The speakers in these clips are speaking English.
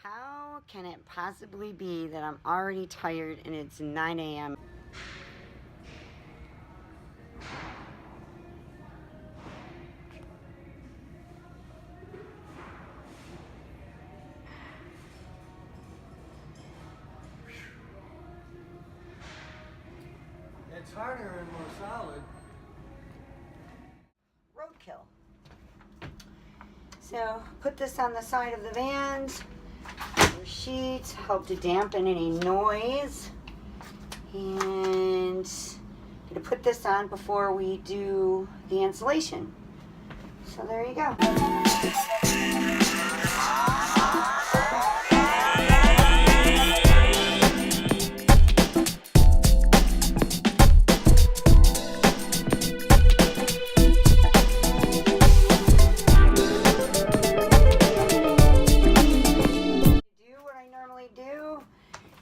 How can it possibly be that I'm already tired and it's 9 a.m.? It's harder and more solid. Roadkill. So put this on the side of the vans. Your sheets help to dampen any noise. And I'm gonna put this on before we do the insulation. So there you go.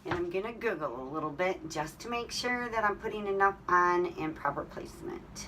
And I'm gonna Google a little bit just to make sure that I'm putting enough on in proper placement.